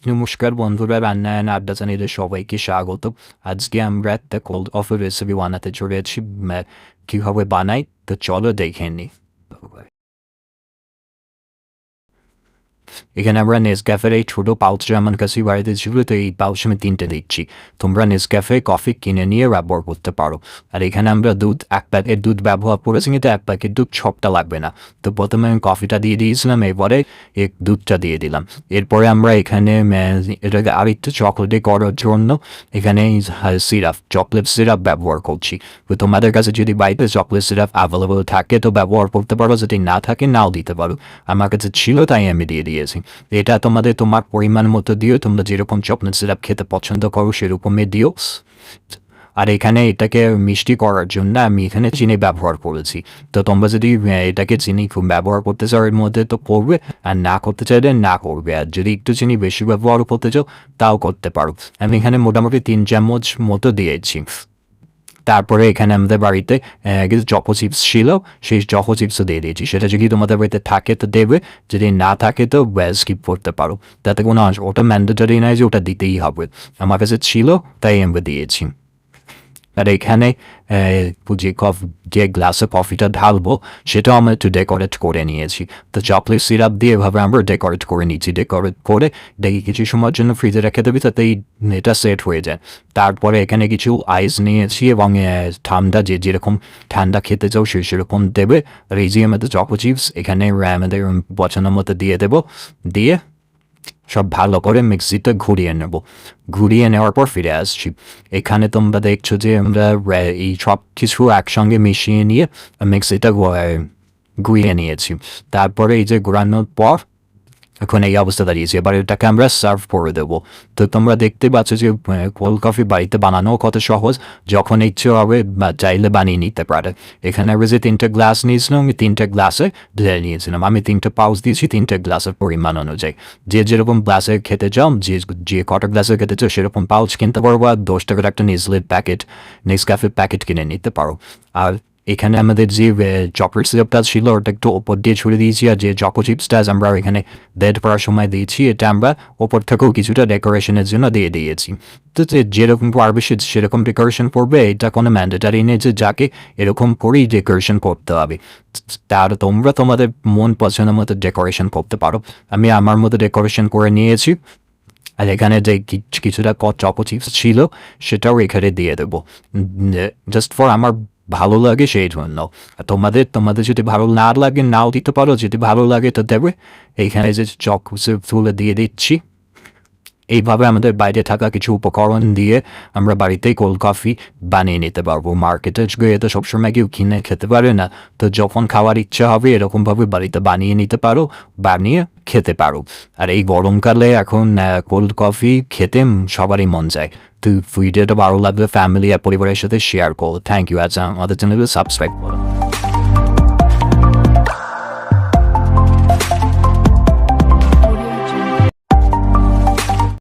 নমস্কার বন্ধুরা, রান্না অ্যান্ড আড্ডা চ্যানেলে সবাইকে স্বাগত। আজকে আমরা একটা কোল্ড কফি রেসিপি বানাতে চলেছি। কীভাবে বানাই তো চলো দেখে নিই। এখানে আমরা নেসক্যাফের এই ছোটো পাউচটা আমার কাছে বাড়িতে ছিল, তো এই পাউচ আমি 3টে দিচ্ছি। তোমরা নেসক্যাফে কফি কিনে নিয়ে ব্যবহার করতে পারো। আর এখানে আমরা দুধ 1 প্যাকেট দুধ ব্যবহার করেছি, কিন্তু 1 প্যাকেট দুধ সবটা লাগবে না। তো প্রথমে আমি কফিটা দিয়ে দিয়েছিলাম, এরপরে এক দুধটা দিয়ে দিলাম। এরপরে আমরা এখানে এটাকে আরেকটু চকলেটে করার জন্য এখানে সিরাপ, চকলেট সিরাপ ব্যবহার করছি। তো তোমাদের কাছে যদি বাড়িতে চকলেট সিরাপ অ্যাভেলেবল থাকে তো ব্যবহার করতে পারো, যদি না থাকে নাও দিতে পারো। আমার কাছে ছিল তাই আমি দিয়ে দিয়েছি। এটা তোমার পরিমাণ মতো দিও, তোমরা যেরকম চকলেট সিরাপ খেতে পছন্দ করো সেরকমই দিও। আর এখানে এটাকে মিষ্টি করার জন্য আমি এখানে চিনি ব্যবহার করেছি। তো তোমরা যদি এটাকে চিনি খুব ব্যবহার করতে চাও এর মধ্যে তো করবে, আর না করতে চাইলে না করবে। আর যদি একটু চিনি বেশি ব্যবহার করতে চাও তাও করতে পারো। আমি এখানে মোটামুটি 3 চামচ মতো দিয়েছি। তারপরে এখানে আমাদের বাড়িতে কিছু চকো চিপস ছিল, সেই চকো চিপসও দিয়ে দিয়েছি। সেটা যদি তোমাদের বাড়িতে থাকে তো দেবে, যদি না থাকে তো স্কিপ করতে পারো, তাতে কোনো ওটা ম্যান্ডেটরি নয় যে ওটা দিতেই হবে। আমার কাছে ছিল তাই আমি দিয়েছি। আর এখানে যে গ্লাসে কফিটা ঢালবো সেটাও আমরা একটু ডেকোরেট করে নিয়েছি। তো চকলেট সিরাপ দিয়ে এভাবে আমরা ডেকোরেট করে নিয়েছি। ডেকোরেট করে দেখি কিছু সময়ের জন্য ফ্রিজে রেখে দেবে, তাতেই এটা সেট হয়ে যায়। তারপরে এখানে কিছু আইস নিয়েছি এবং ঠান্ডা যেরকম ঠান্ডা খেতে চাও সেরকম দেবে। আর এই যে আমাদের চকো চিপস এখানে আমাদের পছন্দ মতো দিয়ে দেবো। দিয়ে সব ভালো করে মিক্সিতে ঘুরিয়ে নেব। ঘুরিয়ে নেওয়ার পর ফিরে আসছি। এখানে তোমরা দেখছো যে আমরা এই সব কিছু একসঙ্গে মিশিয়ে নিয়ে মিক্সিটা ঘুরিয়ে নিয়েছি। তারপরে এই যে ঘোরানোর পর এখন এই অবস্থা দাঁড়িয়েছে। এবার এটাকে আমরা সার্ভ করে দেবো। তো তোমরা দেখতে পাচ্ছ যে কোল্ড কফি বাড়িতে বানানো কত সহজ। যখন ইচ্ছে হবে বা চাইলে বানিয়ে নিতে পারে। এখানে আমরা যে 3টে গ্লাস নিয়েছিলাম, আমি 3টে গ্লাসে ঢেলে নিয়েছিলাম। আমি 3টে পাউচ দিয়েছি 3টে গ্লাসের পরিমাণ অনুযায়ী। যে যেরকম গ্লাসে খেতে চাও, যে কটা গ্লাসে খেতে চাও সেরকম পাউচ কিনতে পারবো। আর 10 টাকার একটা নেসক্যাফের প্যাকেট কিনে নিতে পারো। আর এখানে আমাদের যে চকলেট সিরাপটা ছিল ওটা একটু ওপর দিয়ে ছড়িয়ে দিয়েছি। আর যে চকো চিপসটা আমরা এখানে ডেড করার সময় দিয়েছি, এটা আমরা ওপর থেকেও কিছুটা ডেকোরেশনের জন্য দিয়ে দিয়েছি। তো যেরকম পারবে সেরকম ডেকোরেশন করবে, এটা কোনো ম্যান্ডেটারি নেই যে যাকে এরকম করেই ডেকোরেশন করতে হবে। তার তোমরা তোমাদের মন পছন্দ মতো ডেকোরেশন করতে পারো। আমি আমার মতো ডেকোরেশন করে নিয়েছি। আর এখানে যে কিছুটা চকো চিপস ছিল সেটাও এখানে দিয়ে দেবো, জাস্ট ফর আমার ভালো লাগে সেই জন্য। তোমাদের যদি ভালো না লাগে নাও দিতে পারো, যদি ভালো লাগে তো দেবে। এইখানে যে চকো চিপসগুলো দিয়ে দিচ্ছি। এইভাবে আমাদের বাইরে থাকা কিছু উপকরণ দিয়ে আমরা বাড়িতেই কোল্ড কফি বানিয়ে নিতে পারবো। মার্কেটে গিয়ে তো সবসময় কেউ কিনে খেতে পারে না। তো যখন খাওয়ার ইচ্ছা হবে এরকমভাবে বাড়িতে বানিয়ে নিতে পারো, বানিয়ে খেতে পারো। আর এই গরমকালে এখন কোল্ড কফি খেতে সবারই মন যায়। তো ভিডিওটা ভালো লাগলে ফ্যামিলি আর পরিবারের সাথে শেয়ার করো। Thank you. আজ আমাদের চ্যানেলে সাবস্ক্রাইব করো।